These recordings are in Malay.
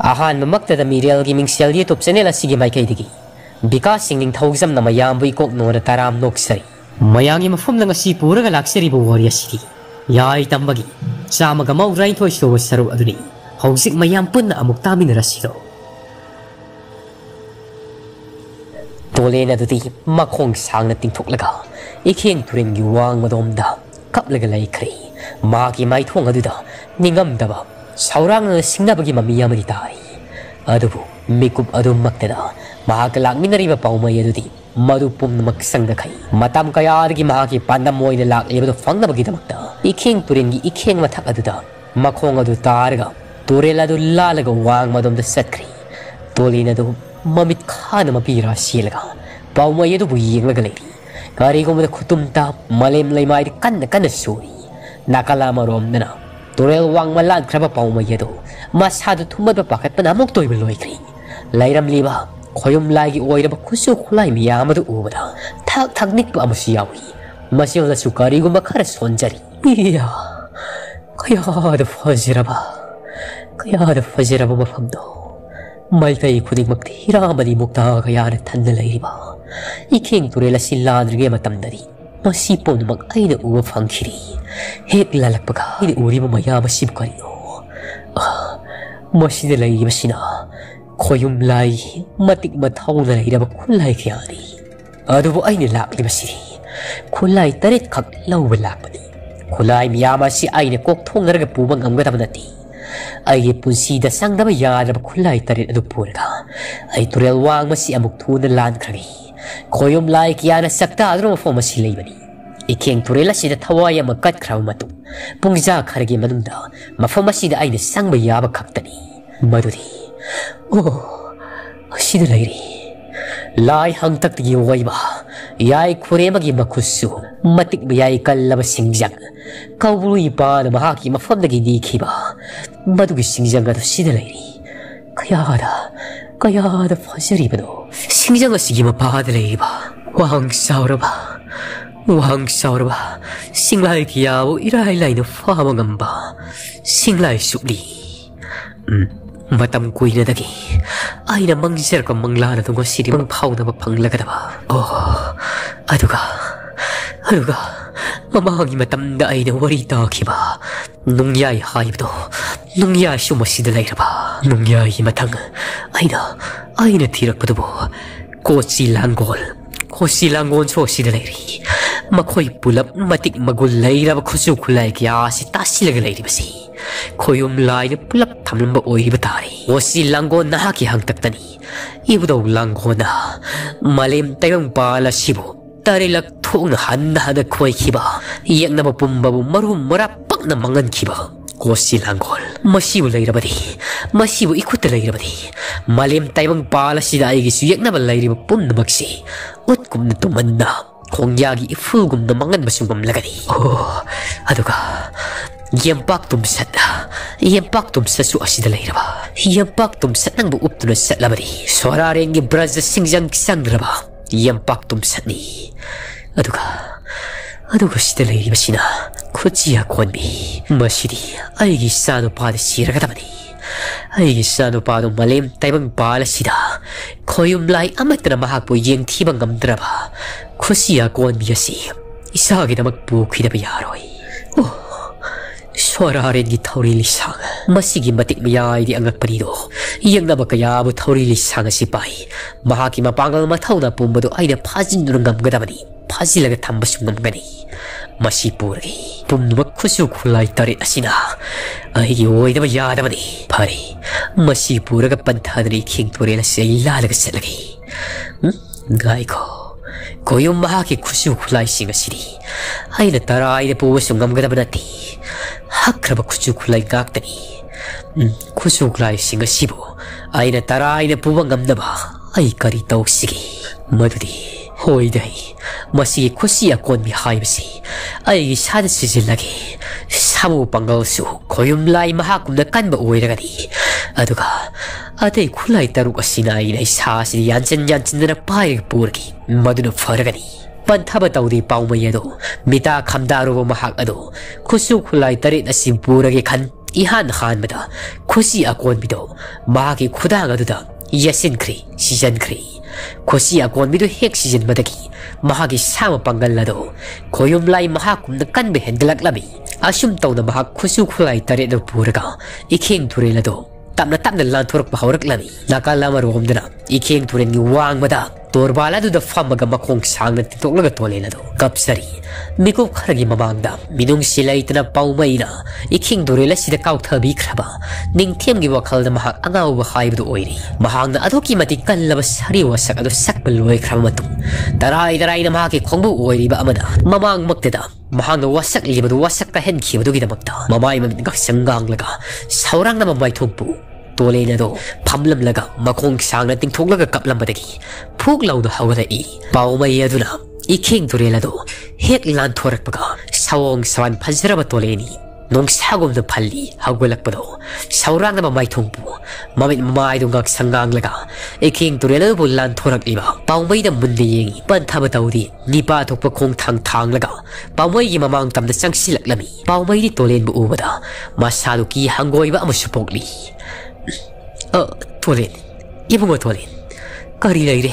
Ahan mamakta da Miriel gi mingsel di top channel asigi Maikei digi Bikash singing thousam na mayam bui kok no na taram noksari mayangi mafum na ngasi pura ga laksari bu warrior city Yaitamba gi sama ga mau rain thoi so saru aduni hausik mayam pun na amuk tamin rasido Tolen adudi makhong sang na tingthok laga ikheng turing gi wang madom da kap laga lai khri ma ki mai thong aduda ningam daba saurang singnabagi mamiyamani tai adubu mikup adum makteda mahak lakminariba paumai adudi madu pumnamak sangda khai matam kayadagi mahaki pandam moina laklebado fangnabagi damakta ikheng turengi ikheng mathak aduda makhong adu targa turela du lalaga wang madom da satkri tolina du mamit khana mapira silaga paumai adu buyenglaga lebi kari gomda khutumta malem leimai kanna suri nakala marom dana Torel wang malan kraba pauma yedo masadu thumad ba pakat pa namok toy beloi kri lairam liba khoyum lagi oira ba khusu khulai miyam adu ubada thak nik ba amasi yawi masio la sukari gumba khara sonjari iya kaya da fajiraba mafamdo Maikei khudik mak thira mali mukta kaya na thanna lairiba ikheng turela siladrige matamdari masi pon mak aina uwa phangkhiri hek lalakpaga ide uriba mayam asib karino masida lai masina khoyum lai matik mathau na lairaba khulai khiani adubu aina lakli masiri khulai taret khak lawba lakpani khulai miyam asi aina kok thongarga puba ngamga tabanati ai punsi da sangdaba yaraba khulai taret adu purga ai turel wang masi amuk thuna lan khragi khoyum lai kiana sakta adro fo masi leibani ikheng turela sida thawaya makat khraw matu pungja kharge manunda mafama sida aina sangba yaba khaktani maduri sida lairi lai hangtak gi waiba yai khurema gi makhusu matik yai kallaba singjang kawrui pa na mahaki mafam dagi dikhiba madugi singjang ga sida lairi kayada fajari bado singjang asigi mapa da lairiba wang sauraba singlai kiyawo irai laina fama ngamba singlai supli matam kuina dagi aina mangser ka manglana tungo siri mang phawna ba phanglagadaba aduga mamangi matamda aina wari takhiba nungyai haibdo nungyai sumasida lairaba nungyai matang aina thirakpadubo kochi langon so sida lairi makhoi pulap matik magul lairaba khusu khulai kya si tasilaga lairi basi khoyum lai pulap thamlamba oiba tari osi langon na ki hangtaktani ibudo langona malem tayang pala sibo tarilak thung hanna khoi khiba yekna ba pumba bu marum mara pakna mangan khiba kosi langol masibu lairabadi masibu ikut lairabadi malem tayang pala sida ai gi yekna ba lairi pumna maksi utkum na tumanna kongyagi ifugum na mangan basungam lagadi aduga yempak tum sat su asida lairaba yempak tum sat nang bu uptuna sat labadi sorarengi braza singjang sangraba yempak tum sat ni aduga sida lairi basina kuchiya konbi masidi aigi sanu pada siragadamani aigi sanu padu malem taibang pala sida khoyum lai amatna mahakpo yeng thiba ngamdraba khusiya konbi asi isagi damak pu khidaba yaroi Sorarengi thauri lisang masigi matik mayai di angakpanido yengnaba kayabu thauri lisang sipai mahaki mapangal mathauna pumbado aina phajinduna ngamgadamani phajilaga thambasung ngamgani masipurgi pumnuma khusu khulai tare asina aigi oidaba yadamani phari masipuraga panthadri khingtorela seilalaga selagi gaiko koyum mahaki khusu khulai singa siri aina taraida puwasung ngamgadabanati hakraba khusu khulai gaktani khusu khulai singa sibo aina taraida puwa ngamnaba ai kari tawsigi madudi hoidai masi khusiya konbi haibasi ai sada sijilagi sabu pangalsu koyum lai mahakumna kanba oiragadi aduga atei khulai taruk asina ai sasi yanchin pai purgi maduna faragani panthaba tawdi paumai ado mita khamdaruba mahak ado khusu khulai tarit asim puragi khan ihan hanbada khosi akon bido mahagi khudang aduda yasinkhri sijankhri khosi akon bido hek sijan badagi mahagi sama pangal lado koyum lai mahakum na kanbe hendlak labi asum tawna mahak khusu khulai tare do puraga ikheng thure lado tamna lan thorak bahaurak labi nakala maromdana ikheng thure ni wang bada torbala du da famaga makong sangna titoklaga tolena do kapsari miku kharagi mamangda minung silai tana paumaina ikhing dorela sida kauthabi khraba ningthem gi wakal da mahak angaw ba haibdu oiri mahangna adoki mati kallaba sari wasak adu sakbal loi khrama matu darai na mahaki khongbu oiri ba amada mamang makteda mahangna wasak libadu wasak ka hen khibadu gi damakta mamai mamit gak sangang laga saurang na mamai thokpu Tolen do pamlam laga makong sang na tingthok laga kaplam badagi phuk law do hawala I paumai aduna ikhing turela do hek lan thorak baga sawong sawan phajra ba toleni nong sagom do phalli hawgalak pado saurang na mai thongpu mamit mai do gak sangang laga ikhing turela do lan thorak iba paumai da munde yengi pan thaba tawdi nipa thokpa khong thang laga paumai gi mamang tamda changsilak lami paumai di tolen bu ubada masadu ki hangoi ba amusupokli Tolen, ibungo Tolen. Kari laire.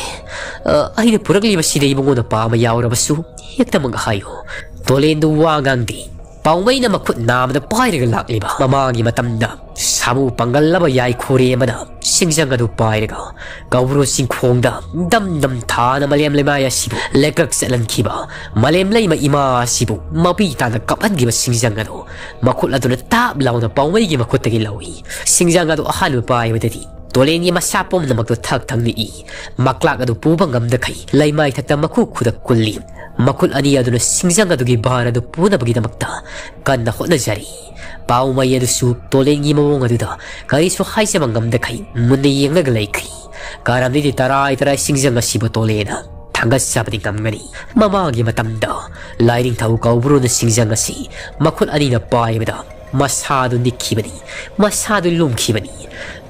Aina puragli basida ibungo na pa mayaura basu. Yakta mga hayo. Tolen do wagang di. Paumay na makut nama na pairaga lakliba. Mamagi matamda. Samu pangalaba yay kore mana. Singsanga do pairaga. Gauro singkongda. Dam ta na malem lemaya sibu. Lekak sa lankiba. Malem lema ima sibu. Mapita na kapan giba singsanga do. Makut la do na tablaw na paumay gi makut tagi lawi. Singsanga do ahalo pairaga dati. Tolen gi masapom na magdo thak ni I. Maklak ado pubangam da kai. Laymay takta makukudak kulli. Makul ani ado na singsanga do gi bara do puna bagi damakta. Kan na hot na jari. Paumay ado su tolen gi mawong ado da. Kari so hay sa mangam da kai. Muna yung nagalay kai. Karam di taray singsanga sibo tolena. Tangas sabadi kamgani. Mamagi matamda. Lairing tau kaubro na singsanga si. Makul ani na paibada. Masado nikibani. Masado lumkibani.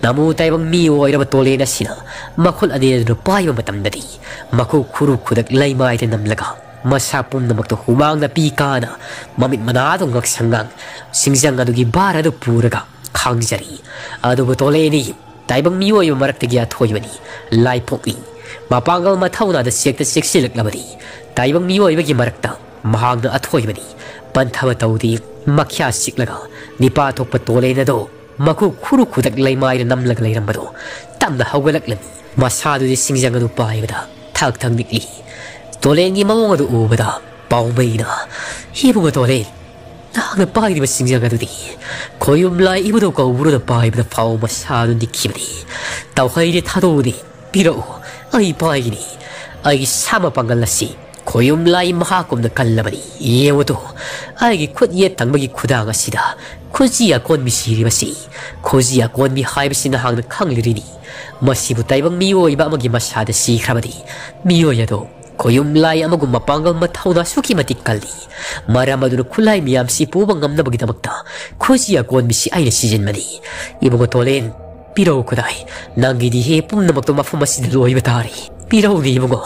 Namu taibang miyo ay raba tolena sina. Makul ani na paiba matamdadi. Maku kuru kudak laymay na namlaga. Masapom na magto humang na pika na. Mamit manadong ngaksangang. Singsanga do bara do puraga. Kangjari. Ado ba toleni. Taibang miyo ay mamaraktigya Thoithoibi. Lai poki. Mapangal mataw na da siyek silak labadi. Taibang miyo ay marakta. Mahang na Thoithoibi. Pantawa tawdi. Makya siklaga. Nipa pa Tolen na do. Maku kuru kudak laymay na namlag layram do. Tam na hawgalak lami. Masado di singsanga do paibada. Tag nikli. Tolen gi mawong do ubada. Paumay na. Hibong Tolen. Nang pahay di ba singsanga do di. Koyum lai ibo do kauburo na paibada pao masado nikibadi. Tawhay di tado di. Pero ay pahay ni. Ay sama pangalasi. Koyum lai mahakom na kalabani. Iyewo to. Ay kut yetang magi kudanga sida. Kuzi akon misiri basi. Kuzi akon mi haibasi na hang na kanglirini. Masibu taibang miyo iba magi masada si krabadi. Miyo yado. Koyum lai amagum mapangal mataw na suki matikali. Maramado na kulay miyam si pubang na bagitamakta. Kuzi akon misi ay na sijen mani. Ibo ko Tolen. Piraw ko dahil. Nanggidi hepum na magtumafumasi na luoy batari. Piraw ni ibo ko.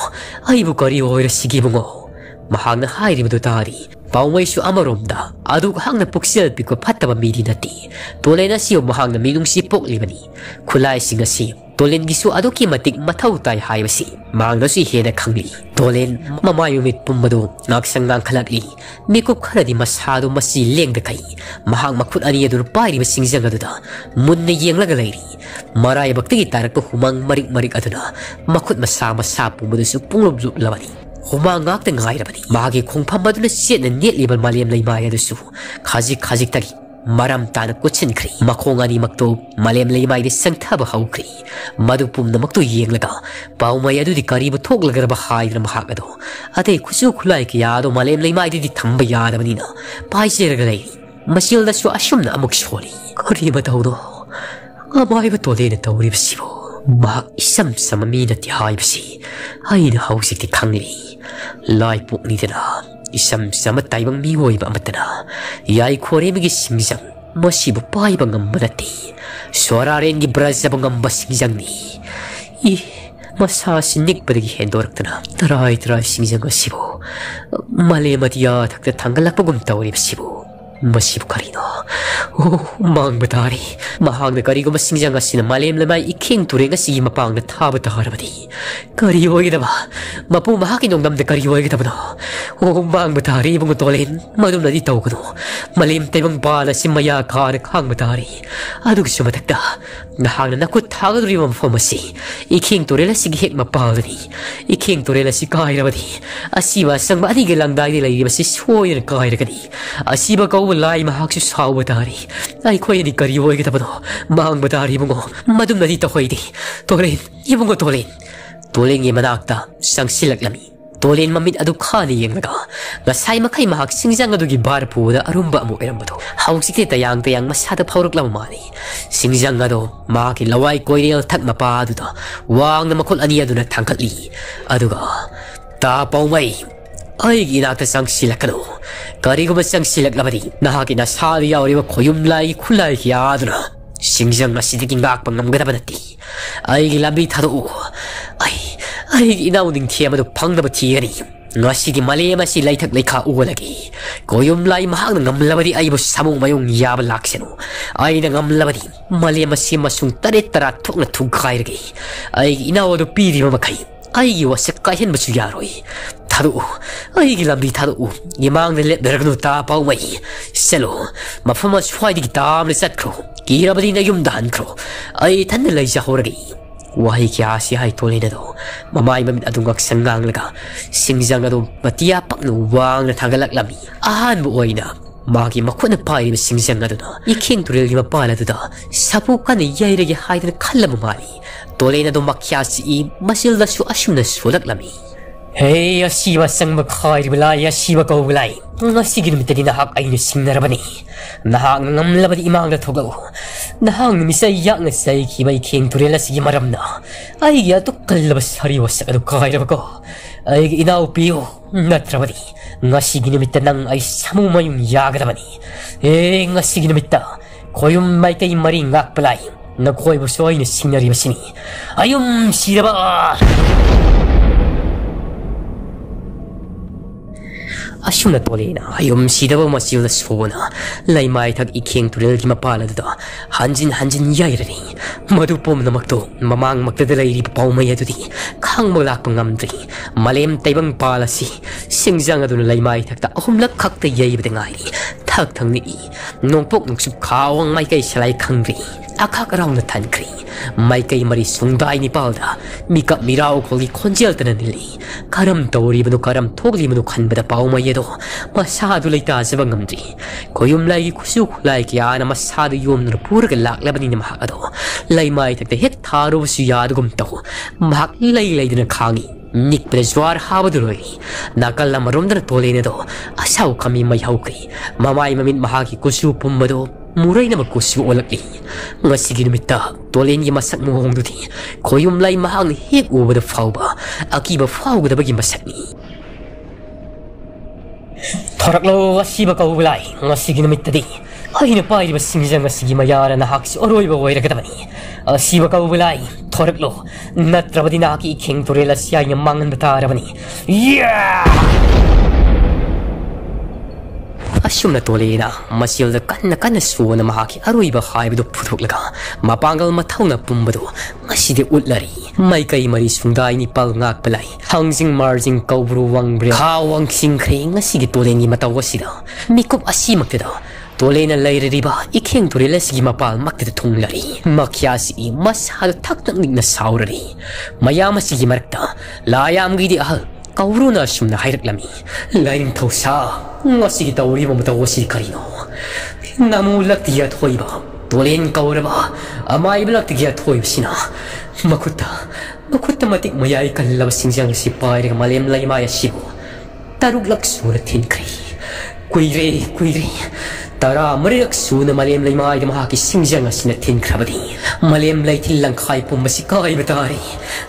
Ay ibo kari oy na sige mo. Mahang na hayri mo tari. Paumay siyo amaromda. Aduk hang na puksil piko pataba midi nati. Tolen na siyo mahang na minung sipok limani. Kulay singa siyo. Tolen gisu aduki matik mataw tayo haibasi. Mahang na siyo hena kangli. Tolen mamayumit pumbado. Nagsangang kalagli. Mikup kara di masado masileng da kay. Mahang makut aniya doon pari basingzang aduda. Munna yeng lagalayri. Maraya baktagi tarak po humang marik aduna. Makut masama sapo mo doon sa punglob labani. Humangak na ngay rabani. Mahagi kung pambado na siya na nilibal maliyam na imaya doon. Kazik tagi. Maram tanak kutsin kri. Makong ani magto maliyam na imaya di sangtaba haw kri. Madupum na magto yeng laga. Paumaya do di karibo tog laga rabahay na mahagado. Ate kusu kulay kaya do maliyam na imaya di tambaya naman na. Pahay siya ragalayri. Masil na siya asyum na amok siyoli. Kariba daw do. Amay ba Tolen na tawri basibo. Mahag isam sa mamina ti hay basi. Ay na hawsik ti kangli. Lai po ni na. Isam sa matay bang miwoy ba amatana. Yay kore magi singsang. Masibo pay bang ambanati. Suara rin gibraz sa bang ambasingzang ni. Masasinig pa nagi hendorak na. Taray singsang asibo. Mali matiya takta tanggalak pagumtaw ni basibo. Masibu karino. Oh, mang batari. Mahang na karigo masingjang asina malem lamay iking turing asigi mapang na taba taharabadi. Kariyoy na ba? Mapu mahakin nung namda kariyoy kita ba no? Oh, mang batari ibang Tolen. Madum na ditaw ko no. Malim tayo bala si maya ka na kang batari. Adug sumatakda. Nahang na nakut hagad rin mamamasi. Iking turela sige hek mapalani. Iking turela si kairabadi. Asiba sang maanigalang dahil nila iba si suoy na kairagadi. Asiba ka walay mahaksu sa batari. Ay ko yan ikariyoy kita ba no? Mahang batari mo madum na dito ko iti. Tolen, ibang Tolen. Tolen yung manakta, sang silak lami. Tolen mamit adukani yung naga. Ngasay makay mahak singjang adugi barpo na arumba mo ilang bato. Hawag sikli tayang masada paurok lang mani. Singjang ado, maki laway ko inil tak mapado ta. Wang na makul aniya do na tangkatli. Aduga, tapaw may. Ay ginakta sang silak ano. Kari ko masang silak labadi. Nahaki na sabi yaw riba koyumlay kulay kiya ado na. Singjang na sidiging ngakpang namgada ba nati. Ay gilabi tado. Ay inauning tiya mado pang na batiyari. Nga sige malema si laytak layka uwalagi. Koyumlay mahang na ngamlabadi ay mo samong mayong yabalakseno. Ay na ngamlabadi. Malema si masung tarit taratok na tugkay lagi. Ay inawado pili mamakay. Ay iwasak kahin masuyaroy. Tado. Ay gilabi tado. Imang nilit daragno tapaw may. Selo. Mapamasway di kitam lisat kro. Kirabadi na yumdahan kro. Ay tanalay siya horagi. Wahay kaya si hay Tolen na do. Mamay mamit adong agsangang laga. Singjang na do matiyapak na uwang na tagalak lami. Ahan mo oy na. Magi makuna pari na singjang na do na. Iking turil di mapala do da. Sabukan na yayragi hay na kala mamali. Tolen na do makyasi i masil na su asyum na sulak lami. Hey, asiba sang makhay balay, asiba ka balay. Nga sige naman tadi nahak ay nasing narabani. Nahak na ngamlabadi imang natugaw. Nahak na misayak na say kibay king turila sige maram na. Ay yato kalabas hariwas sa kadukay na ko. Ay inaupiyo natrabadi. Nga sige naman tanang ay samumayong yaga naman. Eh, nga sige naman ta. Koyong Maikei maring ngakpalay. Nagkoy mo soy na sinaribasini. Ayong sila ba? Asyum na Tolen na ayom sidaw masyul na sona. Laymay tag iking turil di mapala da. Hanjin yayrari. Madupom na magto. Mamang magdadalay di papaw maya di. Kang malakpang ngamdri. Malem taybang palasi. Singjang ado na laymay tag ta. Humlak kakta yay badangay. Tagtang ni. Nungpok nugsukawang Maikei salay kangri. Akak raw na tankri. Maikei mari sungday ni palda. Mika miraw ko li konjel tanan nili. Karam tawri mano karam togli mano kanbada paw mayedo. Masado lay ta sa bangamdri. Koyum lay kusuk lay kaya na masado yum na pura laklaban ni mahakado. Lay may tagta hit taro suyado gumtaw. Mahak lay din na kangi. Nik prezwar habaduloy. Nakal na marum na Tolen na do. Asaw kami may hawkay. Mamay mamin mahaki kusupum mado. Muray na magkusyo olak li. Nga sige namita, Tolen yung masak mo hong duti. Koyum lay mahang hik uwa da faw ba. Aki ba faw da bagi masak ni. Tarak lo asi ba kaulay. Nga sige namita di. Ay na pa ba singjang nga sige mayara na haksi oroy ba way ragatama ni. Asi ba kaulay. Tarak lo. Natraba din aki iking turela siya yung mangan batara ba ni. Yeah! Asyum na Tolen na masil na kan na suwa na mahaki aroy ba kaya do putok laga. Mapanggal mataw na pumbado. Masidi utlari. Maikei mari sungday ni pal ngakpalay. Hangsing marjing kaubruwang bre. Kawang singkring nga sige Tolen ni matawa sila. Mikop asi magtada. Tolen na layri riba. Iking turila sige mapal magtada tunglari. Makyasi i mas halatak na saurari. Mayama sige marakta. Layam gidi ahal. Kauro na asyum na hayrak lami. Lain tau sa. Nga sige tauri mo matawa si karino. Namulak tiya Thoithoibi. Tolen kaura ba. Amay balak tiya Thoithoibi sina. Makuta matik mayay kalabas singjang si pare malem lay maya sibo. Taruglak suratin kay. Kuire. Tara marirak suna malem lay maya mahaki singjang sinatin krabadi. Malem lay tilang kay pumasikay batari.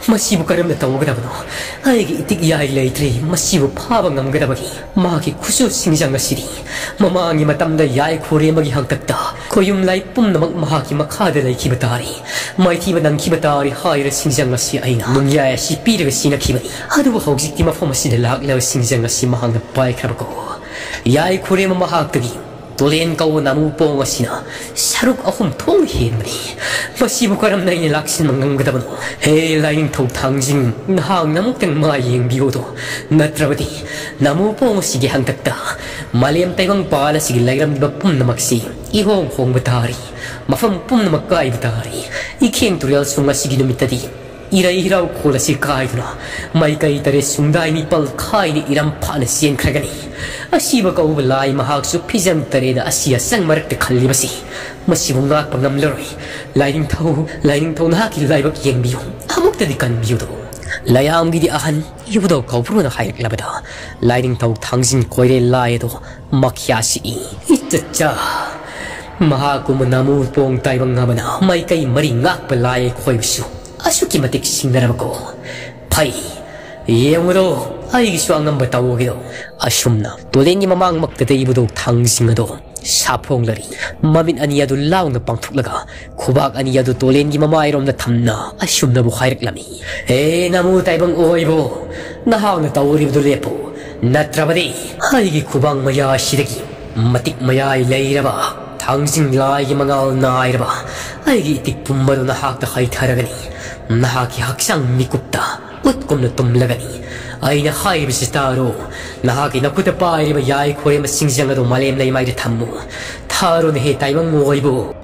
Masibo karam na tawag na no. Ay itik yay lay tri. Masibo pabang ang gadabagi. Maki kuso singjang siri. Mamangi matamda yay kore magihang tagda. Koyum lay pum na magmahaki makada lay kibatari. Maithiba ng kibatari hayra singjang si ayna. Mangyaya si piraga sina kibani. Ado ba hawgsik di mapamasidalag law singjang si mahang na bay krabako. Yay kore mamahag tagi. Tolen kau namu pong asina saruk ahum thong henmani masibu karam nai laksin mangang gadabano he lain thau thangjing nahang namuk tang ma yeng biodo natrabadi namu pong sige hangtakta malem taibang pala sige lairam ba pum namaksi ihong hong batari mafam pum namakkai batari ikheng turyal sunga sige numitadi Irai hirau kola si kaiduna Maikei tare sungdai ni pal khai ni iram phana sien khragani asiba ka ublai mahak su phijam tare da asia sang marak te khalli basi masibu ngak pangam loroi laining thau na ki laibak yeng biyo amuk te dikan biyo do layam gi di ahan ibudo kaupru na haik labada laining thau thangjin koire lai do makhya si itcha mahakum namu pong taibang ngamana Maikei mari ngak palai khoisu Asuki matik sinarabako Pai Yemudo Ay giswang batawogido Asumna Tolen ni mamang magtata ibudo tangsingado Sapong lari Mamin aniyado lao na pangtuklaga Kubak aniyado tolen ni mamayrom na tamna Asumna bukhayak lami namu taibang oibo Nahaw na tawuribudo lepo Natrabadi Ay kubang maya shidagi Matik maya ilayraba Tangsing lai mangal na ayraba Ay itik pumbado na hakta kay taragani Nahaki haksang mikupta utkom na tumlagani ay na haib si taro nahaki nakuta pa ay yay ko ay masingjang ado malem na imay tamu taro na hetay mang ngoybo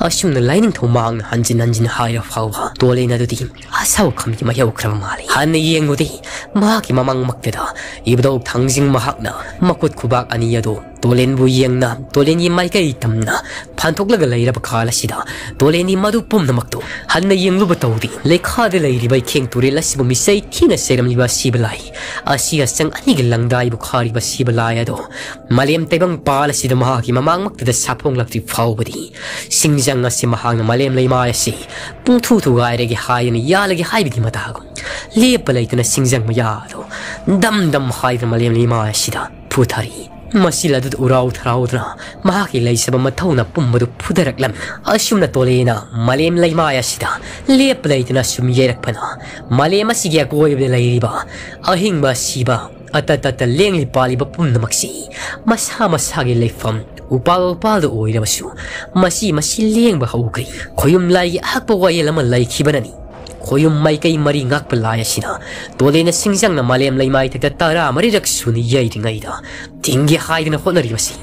Asum na lining tumang hanjin haya fawa Tolen na dudi asaw kami mayaw kramali Han yeng udi mahaki mamang magdada ibdaw tangjing mahak na makut kubak aniyado Tolen bu yeng na Tolen yi Maikei tamna pantok laga layra bakala sida Tolen yi madu pum na makdo Han na yeng lubataw di lekha de layri bay keng turi lasibo misay tina seram liba sibalay Asiya sang anigilang dahi bukhari ba sibalay ado Malem taibang pala sida mahaki mamang magdada sapong lakti fawbadi Singjang nga si mahang na malem lay maya si Pung tutu gaya regi haya na yalagi haibidi matago Lepalay ito na singjang mayado Dam haya na malem lay maya sida Putari Masila dud uraw tharaw na mahaki lay sa bamataw na pumbado pudarak lam Asum na Tolen na malem lay maya sida Lepalay ito na sumyerak pa na Malema sige ako ay lay riba Ahing ba siba At leng lipali ba pum na maksi Masama-sagi lay fam Upal-upal do oy na basu Masi leng ba kaukri Koyum lay hakpa waya laman lay kibanani Koyum Maikei mari ngak palaya sina Tolen na singjang na malem lay may tagtatara marirak suni yay ringay da Tinggi hay na honari basi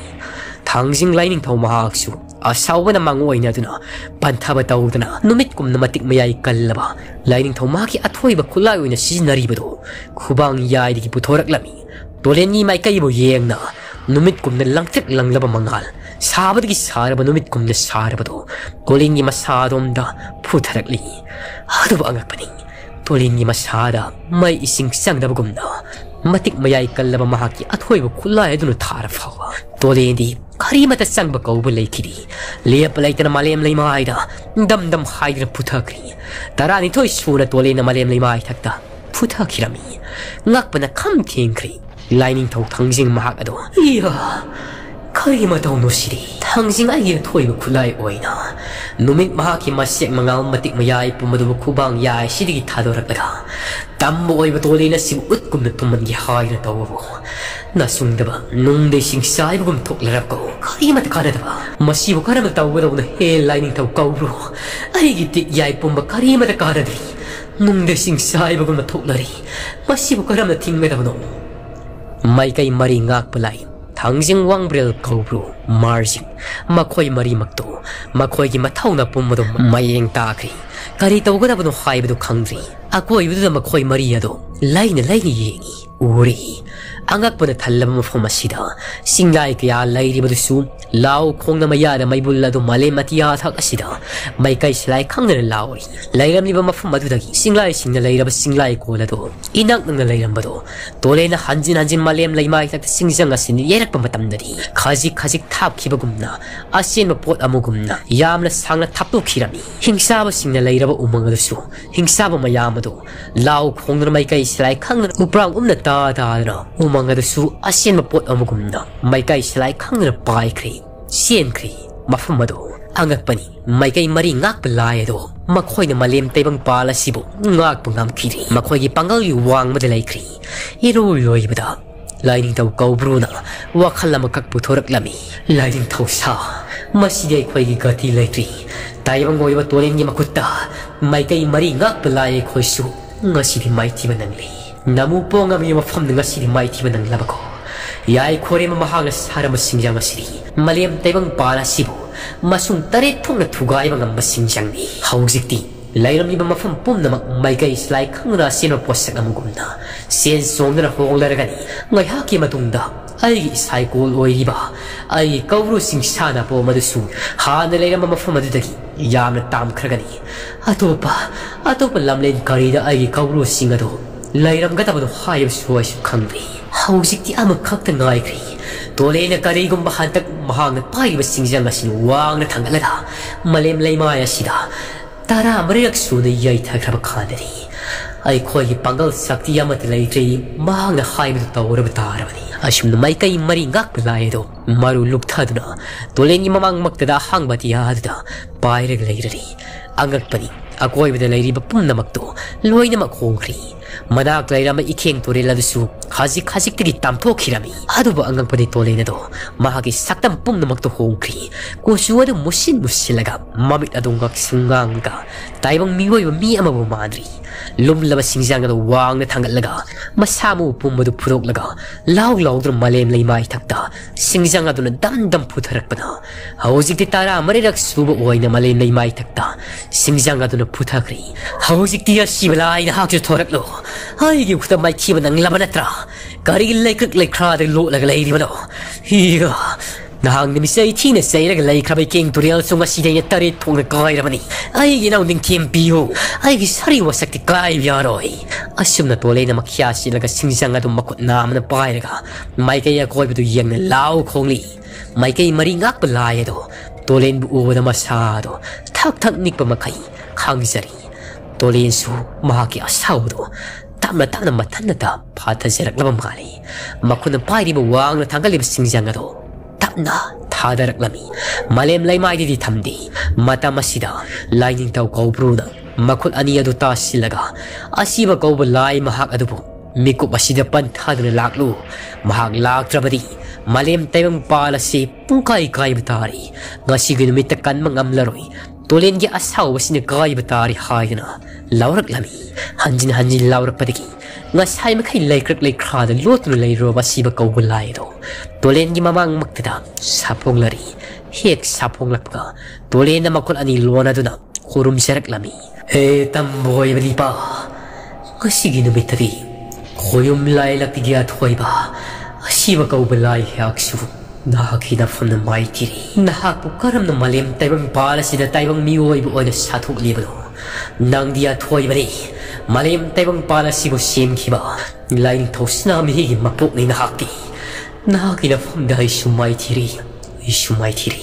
Tangsing lining tau mahaksu Asawa na manguay na duna Pantaba tau duna Numitkum na matik mayay kalaba Lining tau maki athoy ba kulayo na sinari ba do Kubang yay di kiputorak lami Tolen ni Maikei mo yeng na Numitkum na langtik lang laba mangal Sabad ki saraba numitkum na saraba do Tolen ni masadom da putarak li Ano ba ang agpaning? Tolen ni masada may ising sang na bagum na Matik mayay kalaba mahaki at hoy ba kulay doon tarafawa Tolen di karimata sang bakaw balay kidi Liya palay ta na malem lay maay da Dam hay na putakri Tara nito'y suna Tolen na malem lay maay takta Putakirami Ngakpa na kamtingkri Lining tau tangsing mahak ado Iya Karimata no siri Tangsing ay to'y ba kulay oy na Numit mahaki masyak mga matik mayay pumado kubang yay sidigi tadorak laga Tambo ay ba Tolen na simut kum na tuman gihay na tawo Nasung daba nung de sing say bagum tok larap ko Karimata ka na daba Masibo ka na magtawo daw na hell lining tau kaw bro Ay gitik yay pumba karimata ka na dali Nung de sing say bagum na tok lari Masibo ka na ting me daw no Maikei mari ngak palay Tangsing wangbrel kaubro Marsing Makoy mari magto Makoy ki mataw na pumado mayeng takri Karitaw ko na ba no haibado kangri Ako ay na makoy mari ado Lay na yengi Uri Angak pa na talaba mafumasida Singlay kaya lay riba dusu Lao kong na mayada may bulado malem at yatak asida Maikei silay kang na nalawri Layram liba mafumadudagi Singlay sing na layra ba singlay ko na do Inak nang nalayram ba do Tolen na hanjin malem lay maitak singsang asin Yerak pa matamdari Kazik tap kibagum na Asin mapot amugum na Yam na sang na tapu kirami Hingsa ba sing na layra ba umang dusu Hingsa ba mayama do Lao kong na Maikei silay kang na uprang na tada na Umang dusu asin mapot amugum na Maikei silay kang na paikri Sien kri mafumado angak pani Maikei mari ngak palaya do Makoy na malem taibang pala sibo ngak pangam kiri Makoy ki pangal yuwang madalay kri Iruloy bada Lining tau kaubruna wakhala makak putorak lami lining tau sa masidi khoi gi gati laitri taibang ngoi ba tolen gi makutta Maikei mari ngak pelai khoi su ngasidi maithiba nangli namu ponga mi mafam ngasidi maithiba nang labako yai khore ma mahanga sarama singjang asiri malem taibang pala sibu masung tare thongna thugai bang masing ni haujikti Lairam ni mafam pum na Maikei slai khangra sino posak amugumna sen somna honglaragani ngai haki matungda ai cycle oiriba ai kawru singsana po madusu hana lairam mafam adudagi yamna tam khragani atopa lamlen karida ai kawru singado lairam gatabado hayab suai khangri haujikti ama khakta ngai kri Tolen karigum bahantak mahang pai singjang asin wang na thangalada malem laimaya sida Tara meriak suda Yaitha kraba khandari ai khoi pangal sakti yamat laitri mahang na hai bu tawra batarabani ashum na Maikei mari ngak pelai do maru lupthaduna Tolen mamang maktada hangbati yadda pairag lairari angak pani akoi bida lairi ba pumna makto loina makhongri madak lairama ikheng torela dusu khazik tigi tamtho khirami aduba angak pani Tolen do mahagi saktam pumna makto hongri kosuwa du musilaga mamit adungak sunganga taibang miwoi mi amabu madri lumlaba singjang do wang na thangatlaga masamu pumbadu purok law drum malem leimai thakta singjang aduna dam putharakpada haujikti tara marirak suba oina malem leimai thakta singjang aduna puthakri haujikti asibalai na hakju thoraklo ai gi khuta mai thiba nang labanatra gari laikra de lo laga leiribado higa Nahang ni misai thina sairaga lai khabai keng turial sunga sidai tare thongna kairamani ai gi naung ding timpio ai gi sari wasakti kai yaroi asumna Tolen makhya silaga singjang adu makut namna pairaga Maikei ya koi bu yengna law khongli Maikei mari ngak pelai do Tolen bu oda masado thak nikpa makai khangjari Tolen su mahaki asaudo tamna mathanna ta phatha jarak labam mali makuna pairi bu wangna thangali singjang adu tapna thadarak lami malem laimai di thamdi mata masida lining tau kaubruna makul ani adu ta silaga asiba kauba lai mahak adubu miku masida pan thaduna laklu mahak laktrabadi malem taibang palasi pungkai kai batari ngasi ginumit kan mangamlaroi Tolen gi asaw wasina kai batari hayna laurak lami hanjin laurak padiki ngasai makai laikra da lotnu lairo basiba kauba lai do Tolen gi mamang maktada sapong lari hek sapong lakka Tolen na makul ani lona duna kurum serak lami he tamboy balipa ngasi ginumit khoyum lai lakti gi athoiba asiba kauba lai haksu Nahakina from the mighty Nahaku karam the malem taibang palasi the taibang miwoi bu oina sathuk libro nang dia Thoithoibi malem taibang palasi bu sim kiba lain tosna mi mapuk ni nahakina from the isu mighty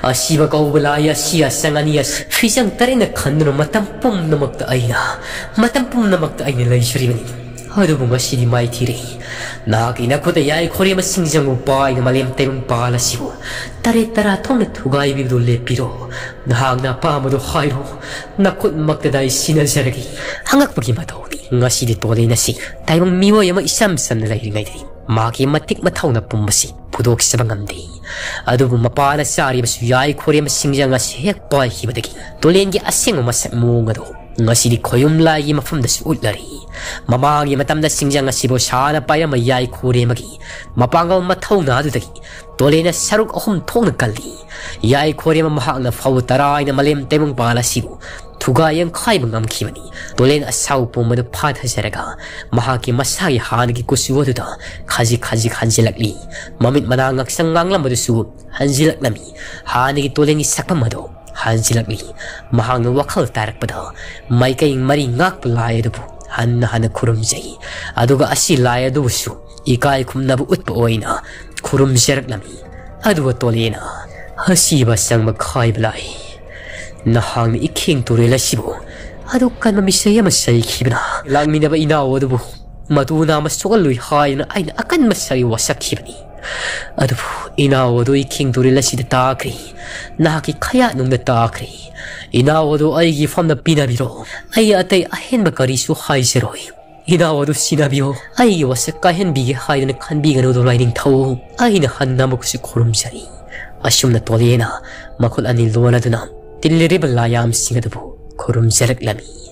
asiba kau belaya sia sangania fisang tarina khandro matampum namakta aina lai shribani Aduh masih di maitiri nak ina kota yai khori ma singjang upai na malem taibang palasibu tare tara thong thugai bi dole piro nahang na pa madu khairo nakut makdai sina jaragi hangak pagi matawni ngasi di Tolen si taibang miwo yama isam san lai ringai di maki matik mathaw na pumbasi pudok sabangamdi aduh mapala sari basu yai khori ma singjang asi hek pai hibadagi Tolen gi aseng masak mungado ngasi di khoyum lai gi mafam da utlari Mamagi matamda singjang asibo sana paya mayai khore magi mapangal mathau na du dagi Tolen saruk ahum thong kalli yai khore ma mahak na fau tarai na malem taibang palasibu thuga yang khai bangam khibani Tolen asau pomadu phatha jaraga mahaki masagi hangi kusuwa du da khaji khanjilakli mamit manangak sanganglam du su hanjilak nami hangi Tolen sakpamado hanjilakli mahang wakhal tarak pada Maikei mari ngak pelai du Hana kurum jai aduga asi lai adusu ikai kumnabu utpa oina kurum jarak lami aduga Tolena hasiba sangma khai blai nahang iking turela sibo adukan mamisaya masai khibna langmina ba inaw adubu matuna masokalui haina aina akan masai wasak khibani adubu inaw adu iking turela sida takri nahaki khaya nungna takri Inaw do ay gi from the pinabiro ay atay ahen bakari su hai seroi Inaw adu sinabiyo. Ay wasak kahenbige haidana kanbigano do riding tau. Ay na hanamok si kurumsari. Asum na tolena makul anil wala dunam. Tiliribal layam singadabu kurumsarak lami.